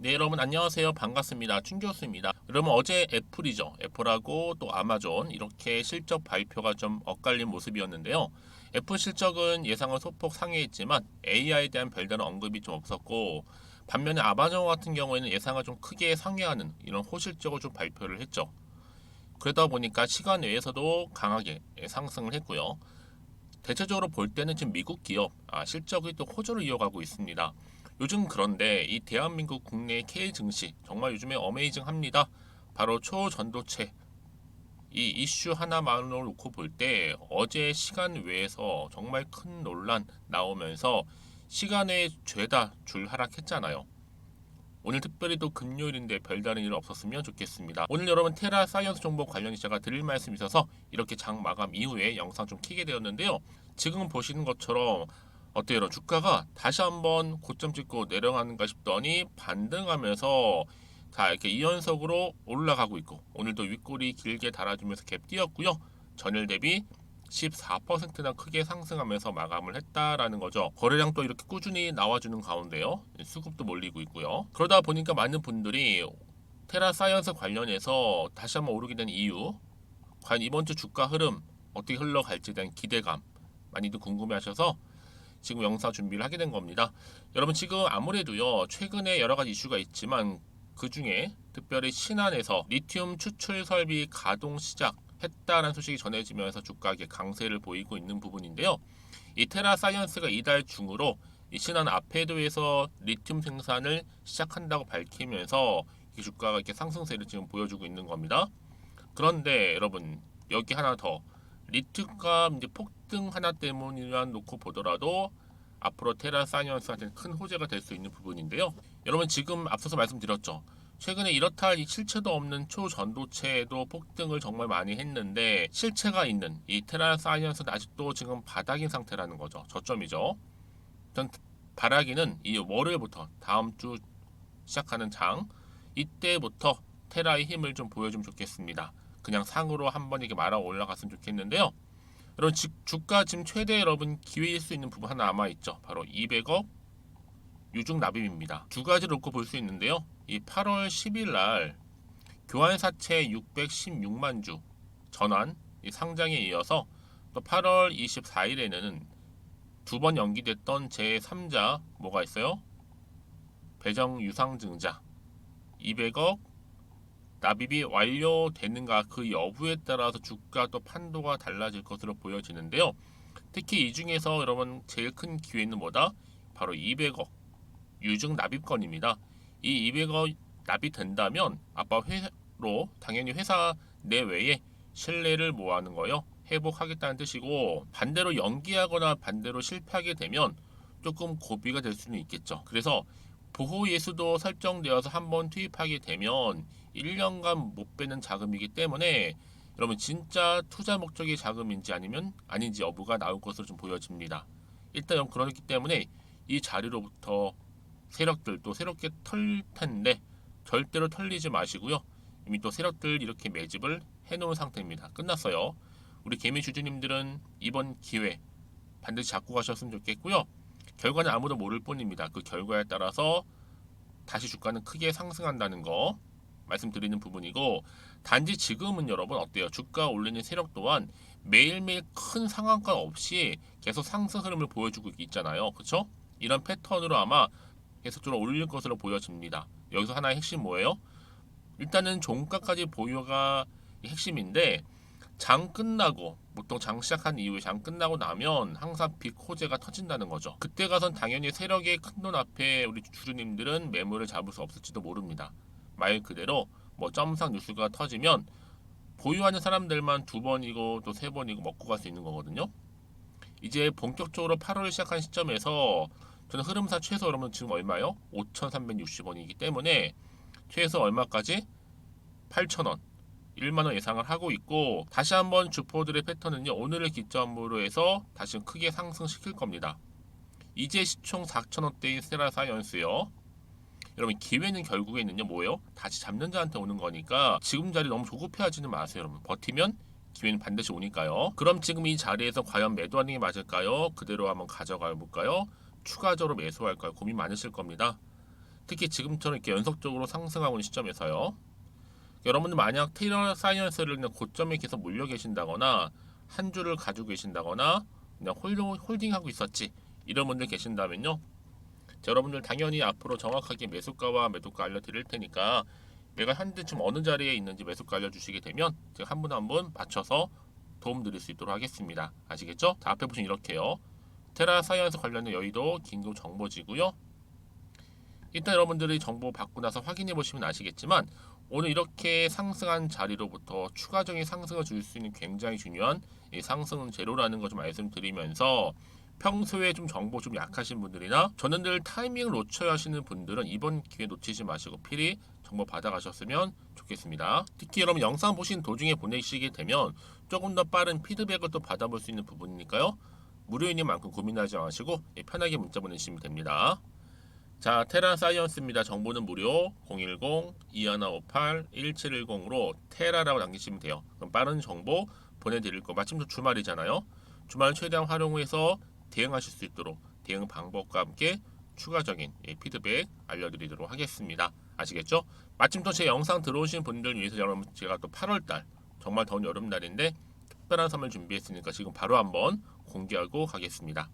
네, 여러분 안녕하세요. 반갑습니다. 춘교수입니다. 여러분 어제 애플이죠. 애플하고 또 아마존 이렇게 실적 발표가 좀 엇갈린 모습이었는데요. 애플 실적은 예상을 소폭 상회했지만 AI에 대한 별다른 언급이 좀 없었고, 반면에 아마존 같은 경우에는 예상을 좀 크게 상회하는 이런 호실적으로 좀 발표를 했죠. 그러다 보니까 시간 외에서도 강하게 상승을 했고요. 대체적으로 볼 때는 지금 미국 기업 실적이 또 호조를 이어가고 있습니다. 요즘 그런데 이 대한민국 국내 K 증시 정말 요즘에 어메이징합니다. 바로 초전도체 이 이슈 하나만으로 놓고 볼 때 어제 시간 외에서 정말 큰 논란 나오면서 시간에 죄다 줄 하락했잖아요. 오늘 특별히 또 금요일인데 별다른 일 없었으면 좋겠습니다. 오늘 여러분 테라 사이언스 정보 관련 제가 드릴 말씀이 있어서 이렇게 장 마감 이후에 영상 좀 켜게 되었는데요. 지금 보시는 것처럼 어때요? 여러분? 주가가 다시 한번 고점 찍고 내려가는가 싶더니 반등하면서 자 이렇게 2연속으로 올라가고 있고, 오늘도 윗꼬리 길게 달아주면서 갭 띄었고요. 전일 대비 14%나 크게 상승하면서 마감을 했다라는 거죠. 거래량 또 이렇게 꾸준히 나와주는 가운데요. 수급도 몰리고 있고요. 그러다 보니까 많은 분들이 테라 사이언스 관련해서 다시 한번 오르게 된 이유, 과연 이번 주 주가 흐름 어떻게 흘러갈지에 대한 기대감 많이들 궁금해하셔서 지금 영상 준비를 하게 된 겁니다. 여러분 지금 아무래도요 최근에 여러 가지 이슈가 있지만 그 중에 특별히 신안에서 리튬 추출 설비 가동 시작했다는 소식이 전해지면서 주가에 강세를 보이고 있는 부분인데요. 이 테라 사이언스가 이달 중으로 이 신안 아페도에서 리튬 생산을 시작한다고 밝히면서 이 주가가 이렇게 상승세를 지금 보여주고 있는 겁니다. 그런데 여러분 여기 하나 더, 리튬값 이제 폭등 하나 때문이만 놓고 보더라도 앞으로 테라 사이언스한테는 큰 호재가 될 수 있는 부분인데요. 여러분 지금 앞서서 말씀드렸죠. 최근에 이렇다 할 실체도 없는 초전도체도 폭등을 정말 많이 했는데 실체가 있는 이 테라 사이언스는 아직도 지금 바닥인 상태라는 거죠. 저점이죠. 전 바라기는 이 월요일부터 다음 주 시작하는 장, 이때부터 테라의 힘을 좀 보여주면 좋겠습니다. 그냥 상으로 한번 이렇게 말아 올라갔으면 좋겠는데요. 여러분 주가 지금 최대 여러분 기회일 수 있는 부분 하나 남아 있죠. 바로 200억 유증 납입입니다. 두 가지를 놓고 볼 수 있는데요. 이 8월 10일 날 교환사채 616만 주 전환 이 상장에 이어서 또 8월 24일에는 두 번 연기됐던 제3자 뭐가 있어요? 배정 유상증자 200억 납입이 완료되는가 그 여부에 따라서 주가 또 판도가 달라질 것으로 보여지는데요. 특히 이 중에서 여러분 제일 큰 기회는 뭐다? 바로 200억 유증 납입건입니다. 이 200억 납입된다면 아빠 회로 당연히 회사 내외에 신뢰를 모아는 거요. 회복하겠다는 뜻이고, 반대로 연기하거나 반대로 실패하게 되면 조금 고비가 될 수는 있겠죠. 그래서 보호 예수도 설정되어서 한번 투입하게 되면 1년간 못 빼는 자금이기 때문에 여러분 진짜 투자 목적의 자금인지 아니면 아닌지 여부가 나올 것으로 좀 보여집니다. 일단 그렇기 때문에 이 자리로부터 세력들 또 새롭게 털 텐데 절대로 털리지 마시고요. 이미 또 세력들 이렇게 매집을 해놓은 상태입니다. 끝났어요. 우리 개미 주주님들은 이번 기회 반드시 잡고 가셨으면 좋겠고요. 결과는 아무도 모를 뿐입니다. 그 결과에 따라서 다시 주가는 크게 상승한다는 거 말씀드리는 부분이고, 단지 지금은 여러분 어때요? 주가 올리는 세력 또한 매일매일 큰 상한가 없이 계속 상승 흐름을 보여주고 있잖아요. 그렇죠? 이런 패턴으로 아마 계속적으로 올릴 것으로 보여집니다. 여기서 하나의 핵심 뭐예요? 일단은 종가까지 보유가 핵심인데, 장 끝나고 보통 장 시작한 이후에 장 끝나고 나면 항상 빅 호재가 터진다는 거죠. 그때 가선 당연히 세력의 큰 돈 앞에 우리 주주님들은 매물을 잡을 수 없을지도 모릅니다. 말 그대로 뭐 점상 뉴스가 터지면 보유하는 사람들만 두 번이고 또 세 번이고 먹고 갈 수 있는 거거든요. 이제 본격적으로 8월 시작한 시점에서 저는 흐름사 최소 여러분 지금 얼마요? 5,360원이기 때문에 최소 얼마까지? 8,000원 1만원 예상을 하고 있고, 다시 한번 주포들의 패턴은요 오늘을 기점으로 해서 다시 크게 상승시킬 겁니다. 이제 시총 4,000원대인 세라사이언스요. 여러분 기회는 결국에는요 뭐예요? 다시 잡는 자한테 오는 거니까 지금 자리 너무 조급해하지는 마세요. 여러분 버티면 기회는 반드시 오니까요. 그럼 지금 이 자리에서 과연 매도하는 게 맞을까요? 그대로 한번 가져가 볼까요? 추가적으로 매수할까요? 고민 많으실 겁니다. 특히 지금처럼 이렇게 연속적으로 상승하고 있는 시점에서요. 여러분들 만약 테일러 사이언스를 그냥 고점에 계속 몰려 계신다거나 한 주를 가지고 계신다거나 그냥 홀딩하고 있었지 이런 분들 계신다면요. 자, 여러분들 당연히 앞으로 정확하게 매수가와 매도가 알려드릴 테니까 내가 현재 지금 어느 자리에 있는지 매수가 알려주시게 되면 제가 한 분 한 분 맞춰서 도움 드릴 수 있도록 하겠습니다. 아시겠죠? 자, 앞에 보시면 이렇게요. 테라 사이언스 관련된 여의도 긴급 정보지고요. 일단 여러분들이 정보 받고 나서 확인해 보시면 아시겠지만 오늘 이렇게 상승한 자리로부터 추가적인 상승을 줄 수 있는 굉장히 중요한 이 상승 재료라는 거 좀 말씀드리면서 평소에 좀 정보 좀 약하신 분들이나 저는 타이밍을 놓쳐야 하시는 분들은 이번 기회 놓치지 마시고 필히 정보 받아가셨으면 좋겠습니다. 특히 여러분 영상 보신 도중에 보내시게 되면 조금 더 빠른 피드백을 또 받아볼 수 있는 부분이니까요. 무료인 만큼 고민하지 마시고 편하게 문자 보내시면 됩니다. 자, 테라 사이언스입니다. 정보는 무료 010-2158-1710으로 테라라고 남기시면 돼요. 그럼 빠른 정보 보내드릴 거. 마침 또 주말이잖아요. 주말 최대한 활용해서 대응하실 수 있도록 대응 방법과 함께 추가적인 피드백 알려드리도록 하겠습니다. 아시겠죠? 마침 또 제 영상 들어오신 분들 위해서 여러분 제가 또 8월달 정말 더운 여름날인데 특별한 선물 준비했으니까 지금 바로 한번 공개하고 가겠습니다.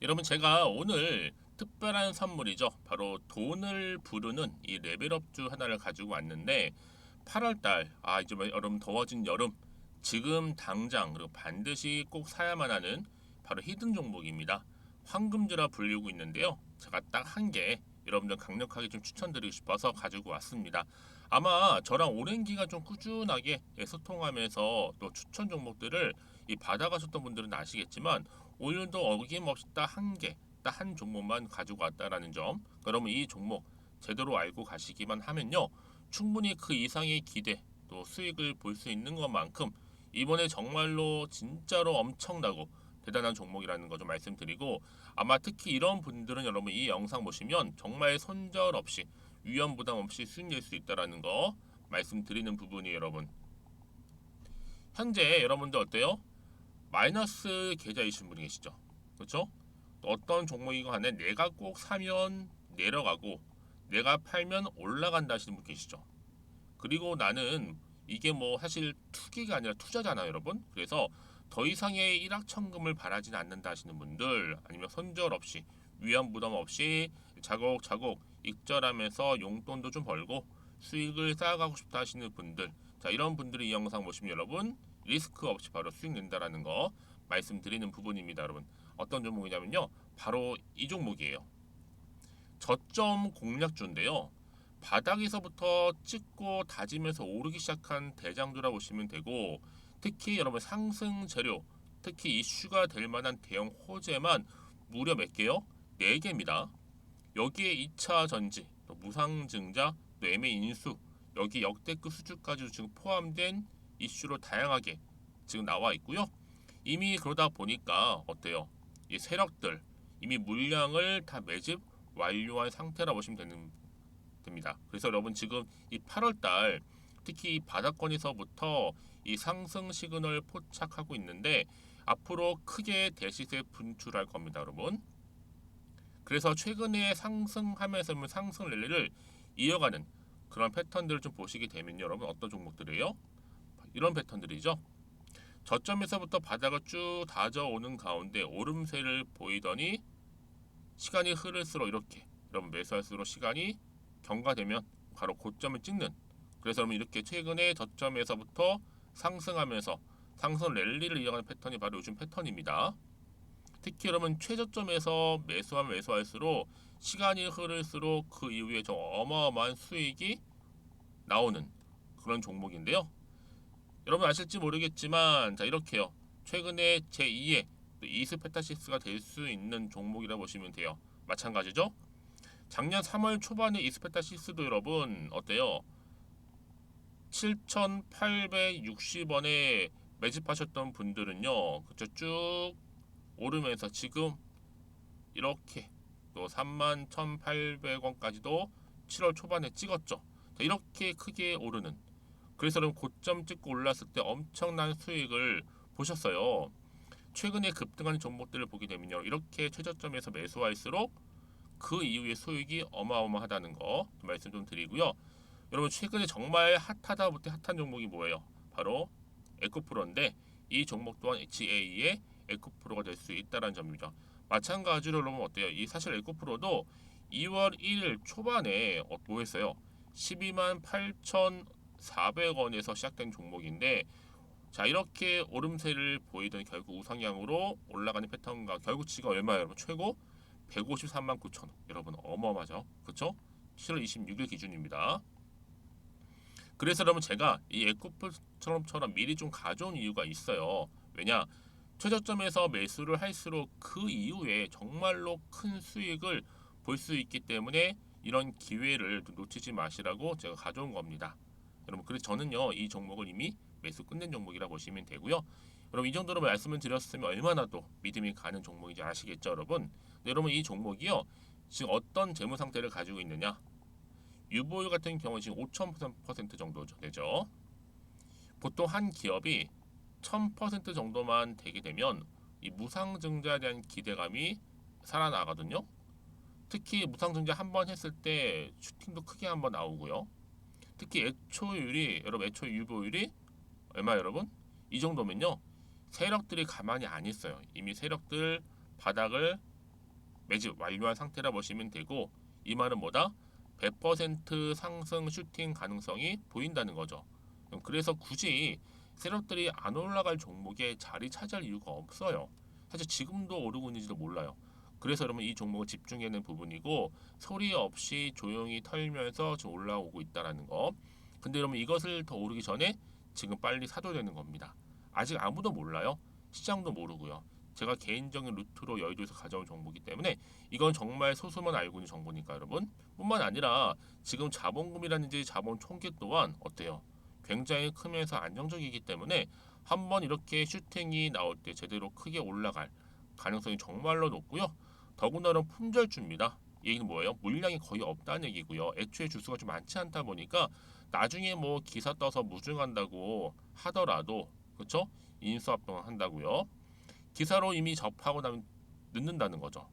여러분 제가 오늘 특별한 선물이죠. 바로 돈을 부르는 이 레벨업주 하나를 가지고 왔는데 8월달 이제 여러분 더워진 여름 지금 당장 그리고 반드시 꼭 사야만 하는 바로 히든 종목입니다. 황금주라 불리고 있는데요. 제가 딱 한 개 여러분들 강력하게 좀 추천드리고 싶어서 가지고 왔습니다. 아마 저랑 오랜 기간 좀 꾸준하게 소통하면서 또 추천 종목들을 받아가셨던 분들은 아시겠지만 오늘도 어김없이 딱 한 개, 딱 한 종목만 가지고 왔다라는 점. 그러면 이 종목 제대로 알고 가시기만 하면요. 충분히 그 이상의 기대 또 수익을 볼 수 있는 것만큼 이번에 정말로 진짜로 엄청나고 대단한 종목이라는 거 좀 말씀드리고 아마 특히 이런 분들은 여러분 이 영상 보시면 정말 손절없이 위험 부담 없이 수익 낼 수 있다라는 거 말씀드리는 부분이에요, 여러분. 현재 여러분들 어때요? 마이너스 계좌이신 분이 계시죠? 그렇죠? 어떤 종목이건 간에 내가 꼭 사면 내려가고 내가 팔면 올라간다 하시는 분 계시죠? 그리고 나는 이게 뭐 사실 투기가 아니라 투자잖아요, 여러분. 그래서 더 이상의 일확천금을 바라지는 않는다 하시는 분들 아니면 손절 없이 위험 부담 없이 차곡차곡 익절하면서 용돈도 좀 벌고 수익을 쌓아가고 싶다 하시는 분들 자 이런 분들이 이 영상 보시면 여러분 리스크 없이 바로 수익 낸다라는 거 말씀드리는 부분입니다. 여러분 어떤 종목이냐면요 바로 이 종목이에요. 저점 공략주인데요. 바닥에서부터 찍고 다지면서 오르기 시작한 대장주라 보시면 되고 특히 여러분 상승 재료 특히 이슈가 될 만한 대형 호재만 무려 몇 개요? 4개입니다. 여기에 2차 전지, 또 무상증자, 또 매매 인수 여기 역대급 수주까지 지금 포함된 이슈로 다양하게 지금 나와 있고요. 이미 그러다 보니까 어때요? 이 세력들 이미 물량을 다 매집 완료한 상태라 보시면 됩니다. 그래서 여러분 지금 이 8월달 특히 이 바닥권에서부터 이 상승 시그널 포착하고 있는데 앞으로 크게 대시세 분출할 겁니다, 여러분. 그래서 최근에 상승하면서 상승 랠리를 이어가는 그런 패턴들을 좀 보시게 되면 여러분 어떤 종목들이에요? 이런 패턴들이죠. 저점에서부터 바닥을 쭉 다져오는 가운데 오름세를 보이더니 시간이 흐를수록 이렇게 여러분 매수할수록 시간이 경과되면 바로 고점을 찍는 그래서 여러분 이렇게 최근에 저점에서부터 상승하면서 상승 랠리를 이어가는 패턴이 바로 요즘 패턴입니다. 특히 여러분 최저점에서 매수하면 매수할수록 시간이 흐를수록 그 이후에 좀 어마어마한 수익이 나오는 그런 종목인데요. 여러분 아실지 모르겠지만 자 이렇게요. 최근에 제2의 이스페타시스가 될 수 있는 종목이라 보시면 돼요. 마찬가지죠. 작년 3월 초반에 이스페타시스도 여러분 어때요? 7,860원에 매집하셨던 분들은요. 그쵸 쭉 오르면서 지금 이렇게 또 31,800원까지도 7월 초반에 찍었죠. 이렇게 크게 오르는 그래서 여러분 고점 찍고 올랐을 때 엄청난 수익을 보셨어요. 최근에 급등한 종목들을 보게 되면요. 이렇게 최저점에서 매수할수록 그 이후에 수익이 어마어마하다는 거 말씀 좀 드리고요. 여러분 최근에 정말 핫하다 못해 핫한 종목이 뭐예요? 바로 에코프로인데 이 종목 또한 HA의 에코프로가 될 수 있다는 점이죠. 마찬가지로 여러분 어때요? 이 사실 에코프로도 2월 1일 초반에 뭐 했어요? 12만 8,400원에서 시작된 종목인데 자 이렇게 오름세를 보이던 결국 우상향으로 올라가는 패턴과 결국 지가 얼마예요 여러분? 최고 153만 9천 원. 여러분 어마어마하죠? 그쵸? 7월 26일 기준입니다. 그래서 여러분 제가 이 에코프처럼 미리 좀 가져온 이유가 있어요. 왜냐? 최저점에서 매수를 할수록 그 이후에 정말로 큰 수익을 볼 수 있기 때문에 이런 기회를 놓치지 마시라고 제가 가져온 겁니다. 여러분 그래서 저는요 이 종목을 이미 매수 끝낸 종목이라 보시면 되고요. 여러분 이 정도로 말씀을 드렸으면 얼마나 또 믿음이 가는 종목인지 아시겠죠 여러분? 네, 여러분 이 종목이요 지금 어떤 재무 상태를 가지고 있느냐? 유보율 같은 경우 지금 5,000% 정도 되죠. 보통 한 기업이 1,000% 정도만 되게 되면 이 무상증자에 대한 기대감이 살아나거든요. 특히 무상증자 한 번 했을 때 슈팅도 크게 한번 나오고요. 특히 애초율이 여러분 애초 유보율이 얼마 여러분? 이 정도면요. 세력들이 가만히 안 있어요. 이미 세력들 바닥을 매집 완료한 상태라 보시면 되고 이 말은 뭐다? 100% 상승 슈팅 가능성이 보인다는 거죠. 그래서 굳이 세력들이 안 올라갈 종목에 자리 차지할 이유가 없어요. 사실 지금도 오르고 있는지도 몰라요. 그래서 여러분 이 종목을 집중해야 하는 부분이고 소리 없이 조용히 털면서 지금 올라오고 있다라는 거. 근데 여러분 이것을 더 오르기 전에 지금 빨리 사둬야 되는 겁니다. 아직 아무도 몰라요. 시장도 모르고요. 제가 개인적인 루트로 여의도에서 가져온 정보이기 때문에 이건 정말 소수만 알고 있는 정보니까 여러분 뿐만 아니라 지금 자본금이라든지 자본 총계 또한 어때요? 굉장히 크면서 안정적이기 때문에 한번 이렇게 슈팅이 나올 때 제대로 크게 올라갈 가능성이 정말로 높고요. 더군다나 품절주입니다. 이 얘기는 뭐예요? 물량이 거의 없다는 얘기고요. 애초에 주수가 좀 많지 않다 보니까 나중에 뭐 기사 떠서 무증한다고 하더라도 그렇죠? 인수합병을 한다고요. 기사로 이미 접하고 나면 늦는다는 거죠.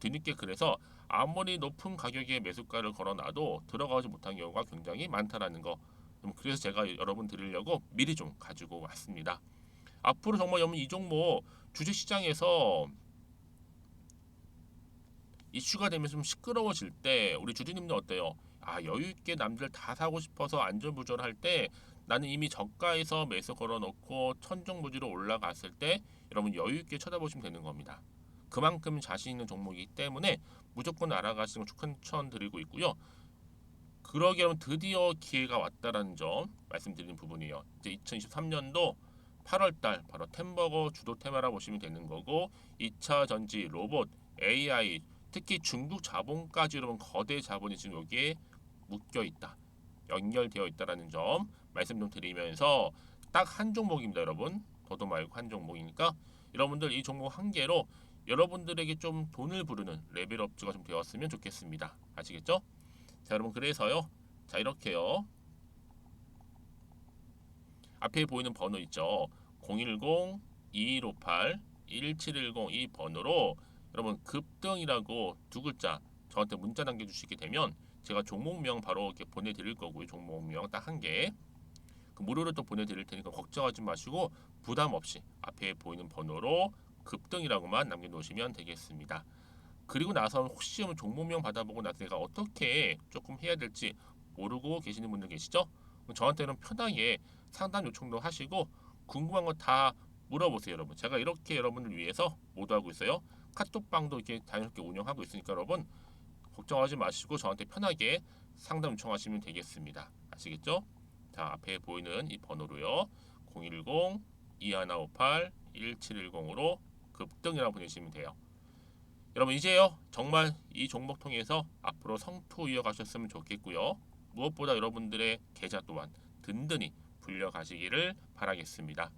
뒤늦게 그래서 아무리 높은 가격에 매수가를 걸어놔도 들어가지 못한 경우가 굉장히 많다라는 거. 그래서 제가 여러분 드리려고 미리 좀 가지고 왔습니다. 앞으로 정말 여러분 이 종목 주식시장에서 이슈가 되면 좀 시끄러워질 때 우리 주주님들 어때요? 아 여유 있게 남들 다 사고 싶어서 안절부절할 때 나는 이미 저가에서 매수 걸어놓고 천정부지로 올라갔을 때 여러분 여유 있게 쳐다보시면 되는 겁니다. 그만큼 자신 있는 종목이기 때문에 무조건 알아가시는 걸 추천드리고 있고요. 그러기 위해 드디어 기회가 왔다라는 점 말씀드리는 부분이에요. 이제 2023년도 8월달 바로 템버거 주도 테마라 보시면 되는 거고 2차 전지, 로봇, AI 특히 중국 자본까지 여러분 거대 자본이 지금 여기에 묶여 있다. 연결되어 있다라는 점 말씀 좀 드리면서 딱 한 종목입니다, 여러분. 더도 말고 한 종목이니까 여러분들 이 종목 한 개로 여러분들에게 좀 돈을 부르는 레벨업주가 좀 되었으면 좋겠습니다. 아시겠죠? 자, 여러분 그래서요. 자, 이렇게요. 앞에 보이는 번호 있죠. 010-2158-1710 이 번호로 여러분 급등이라고 두 글자 저한테 문자 남겨주시게 되면 제가 종목명 바로 이렇게 보내드릴 거고요. 종목명 딱 한 개. 그 무료로 또 보내드릴 테니까 걱정하지 마시고 부담 없이 앞에 보이는 번호로 급등이라고만 남겨놓으시면 되겠습니다. 그리고 나서 혹시 종목명 받아보고 나서 내가 어떻게 조금 해야 될지 모르고 계시는 분들 계시죠? 저한테는 편하게 상담 요청도 하시고 궁금한 거 다 물어보세요, 여러분. 제가 이렇게 여러분을 위해서 모두하고 있어요. 카톡방도 이렇게 자연스럽게 운영하고 있으니까 여러분 걱정하지 마시고 저한테 편하게 상담 요청하시면 되겠습니다. 아시겠죠? 자, 앞에 보이는 이 번호로요. 010-2158-1710으로 급등이라고 보내시면 돼요. 여러분 이제요 정말 이 종목 통해서 앞으로 성투 이어가셨으면 좋겠고요. 무엇보다 여러분들의 계좌 또한 든든히 불려가시기를 바라겠습니다.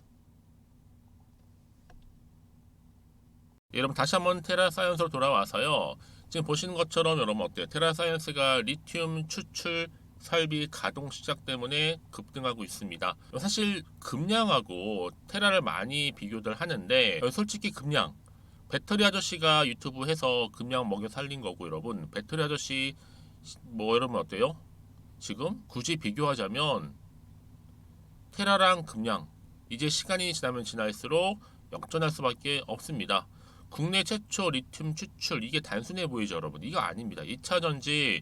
여러분 다시 한번 테라사이언스로 돌아와서요. 지금 보시는 것처럼 여러분 어때요? 테라사이언스가 리튬 추출 설비 가동 시작 때문에 급등하고 있습니다. 사실 금량하고 테라를 많이 비교들 하는데 솔직히 금량 배터리 아저씨가 유튜브 해서 금량 먹여 살린 거고 여러분 배터리 아저씨 뭐 여러분 어때요? 지금 굳이 비교하자면 테라랑 금량 이제 시간이 지나면 지날수록 역전할 수밖에 없습니다. 국내 최초 리튬 추출 이게 단순해 보이죠 여러분 이거 아닙니다. 2차 전지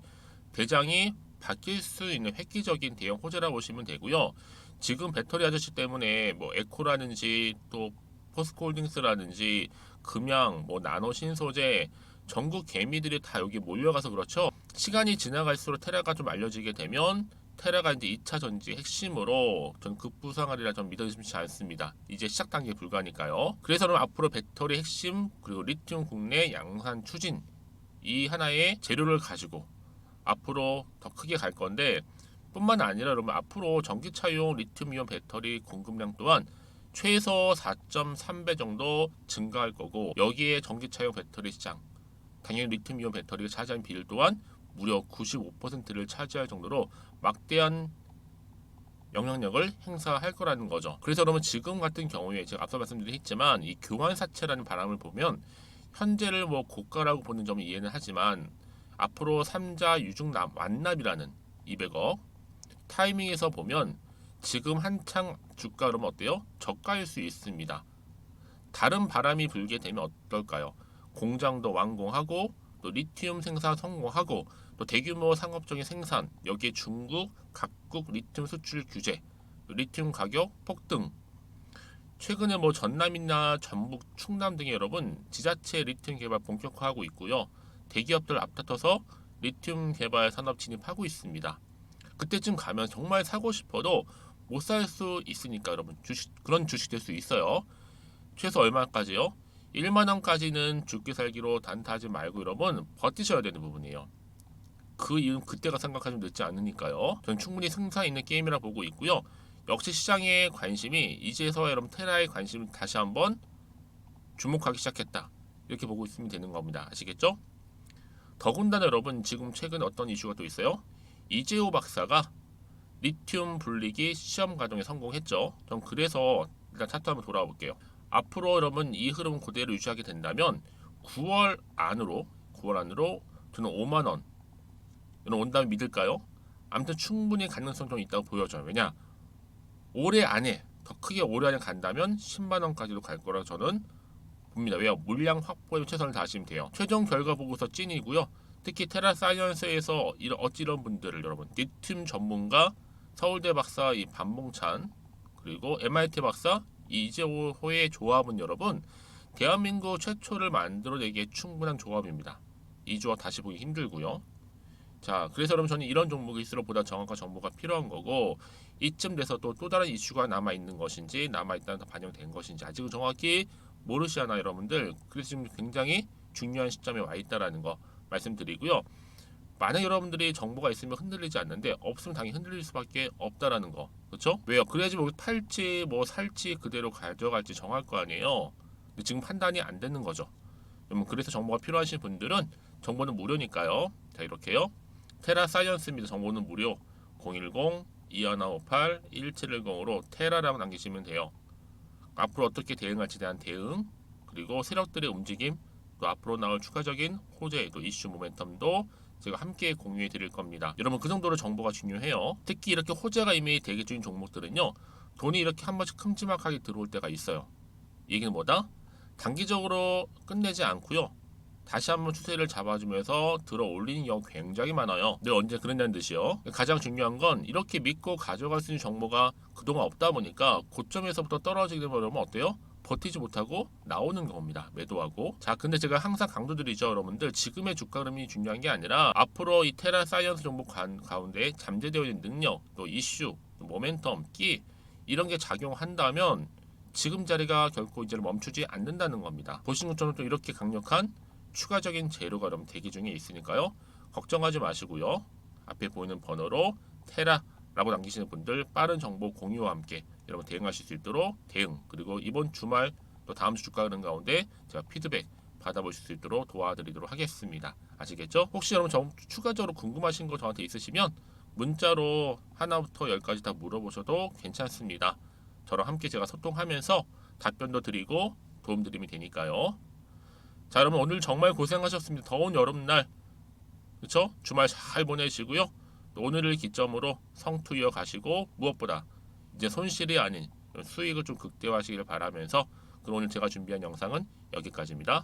대장이 바뀔 수 있는 획기적인 대형 호재라고 보시면 되고요. 지금 배터리 아저씨 때문에 뭐 에코라든지 또 포스코홀딩스라든지 금양 뭐 나노 신소재 전국 개미들이 다 여기 몰려가서 그렇죠. 시간이 지나갈수록 테라가 좀 알려지게 되면 테라가 이제 2차 전지 핵심으로 전 급부상하리라 좀 믿어지지 않습니다. 이제 시작 단계에 불과하니까요. 그래서 앞으로 배터리 핵심 그리고 리튬 국내 양산 추진 이 하나의 재료를 가지고 앞으로 더 크게 갈 건데 뿐만 아니라 여러분 앞으로 전기차용 리튬이온 배터리 공급량 또한 최소 4.3배 정도 증가할 거고 여기에 전기차용 배터리 시장 당연히 리튬이온 배터리가 차지하는 비율 또한 무려 95%를 차지할 정도로 막대한 영향력을 행사할 거라는 거죠. 그래서 여러분 지금 같은 경우에 제가 앞서 말씀드렸지만 이 교환사채라는 바람을 보면 현재를 뭐 고가라고 보는 점은 이해는 하지만 앞으로 3자 유중 완납이라는 200억 타이밍에서 보면 지금 한창 주가 그러면 어때요? 저가일 수 있습니다. 다른 바람이 불게 되면 어떨까요? 공장도 완공하고 또 리튬 생산 성공하고 또 대규모 상업적인 생산 여기에 중국 각국 리튬 수출 규제 리튬 가격 폭등 최근에 뭐 전남이나 전북 충남 등의 여러분 지자체 리튬 개발 본격화하고 있고요. 대기업들 앞다퉈서 리튬 개발 산업 진입하고 있습니다. 그때쯤 가면 정말 사고 싶어도 못 살 수 있으니까 여러분 그런 주식 될 수 있어요. 최소 얼마까지요? 1만 원까지는 죽기 살기로 단타하지 말고 여러분 버티셔야 되는 부분이에요. 그 이유는 그때가 생각하시면 늦지 않으니까요. 전 충분히 승산 있는 게임이라 보고 있고요. 역시 시장의 관심이 이제서야 여러분 테라의 관심을 다시 한번 주목하기 시작했다. 이렇게 보고 있으면 되는 겁니다. 아시겠죠? 더군다나 여러분 지금 최근에 어떤 이슈가 또 있어요? 이재호 박사가 리튬 분리기 시험 과정에 성공했죠. 전 그래서 일단 차트 한번 돌아와 볼게요. 앞으로 여러분 이 흐름 그대로 유지하게 된다면 9월 안으로 저는 5만 원 이런 온다면 믿을까요? 아무튼 충분히 가능성 좀 있다고 보여져요. 왜냐? 올해 안에 더 크게 올해 안에 간다면 10만 원까지도 갈 거라고 저는 봅니다. 왜요? 물량 확보에 최선을 다하시면 돼요. 최종 결과 보고서 찐이고요. 특히 테라사이언스에서 이런 분들을 여러분 리튬 전문가 서울대 박사 이 반봉찬 그리고 MIT 박사 이재호의 조합은 여러분 대한민국 최초를 만들어내기에 충분한 조합입니다. 이 조합 다시 보기 힘들고요. 자, 그래서 여러분 저는 이런 종목일수록 보다 정확한 정보가 필요한 거고 이쯤 돼서 또 다른 이슈가 남아 있는 것인지 남아 있다는 반영된 것인지 아직은 정확히 모르시잖아요, 여러분들. 그래서 지금 굉장히 중요한 시점에 와 있다라는 거 말씀드리고요. 만약 여러분들이 정보가 있으면 흔들리지 않는데 없으면 당연히 흔들릴 수밖에 없다라는 거. 그렇죠? 왜요? 그래야지 뭐 팔지 뭐 살지 그대로 가져갈지 정할 거 아니에요. 근데 지금 판단이 안 되는 거죠. 여러분 그래서 정보가 필요하신 분들은 정보는 무료니까요. 자, 이렇게요. 테라사이언스입니다. 정보는 무료. 010-2158-1710으로 테라라고 남기시면 돼요. 앞으로 어떻게 대응할지 대한 대응 그리고 세력들의 움직임 또 앞으로 나올 추가적인 호재 또 이슈 모멘텀도 제가 함께 공유해 드릴 겁니다. 여러분 그 정도로 정보가 중요해요. 특히 이렇게 호재가 이미 대기 중인 종목들은요. 돈이 이렇게 한 번씩 큼지막하게 들어올 때가 있어요. 이 얘기는 뭐다? 단기적으로 끝내지 않고요. 다시 한번 추세를 잡아주면서 들어 올리는 경우 굉장히 많아요. 늘 언제 그랬냐는 듯이요. 가장 중요한 건 이렇게 믿고 가져갈 수 있는 정보가 그동안 없다 보니까 고점에서부터 떨어지게 되면 어때요? 버티지 못하고 나오는 겁니다. 매도하고. 자, 근데 제가 항상 강조드리죠, 여러분들. 지금의 주가 흐름이 중요한 게 아니라 앞으로 이 테라 사이언스 종목 가운데 잠재되어 있는 능력, 또 이슈, 또 모멘텀, 끼 이런 게 작용한다면 지금 자리가 결코 이제 멈추지 않는다는 겁니다. 보신 것처럼 또 이렇게 강력한 추가적인 재료가 여러분 대기 중에 있으니까요. 걱정하지 마시고요. 앞에 보이는 번호로 테라라고 남기시는 분들 빠른 정보 공유와 함께 여러분 대응하실 수 있도록 대응 그리고 이번 주말 또 다음 주 주가 흐름 가운데 제가 피드백 받아보실 수 있도록 도와드리도록 하겠습니다. 아시겠죠? 혹시 여러분 추가적으로 궁금하신 거 저한테 있으시면 문자로 하나부터 10까지 다 물어보셔도 괜찮습니다. 저랑 함께 제가 소통하면서 답변도 드리고 도움드림이 되니까요. 자, 여러분 오늘 정말 고생하셨습니다. 더운 여름날, 그렇죠? 주말 잘 보내시고요. 또 오늘을 기점으로 성투 이어가시고 무엇보다 이제 손실이 아닌 수익을 좀 극대화하시길 바라면서 그럼 오늘 제가 준비한 영상은 여기까지입니다.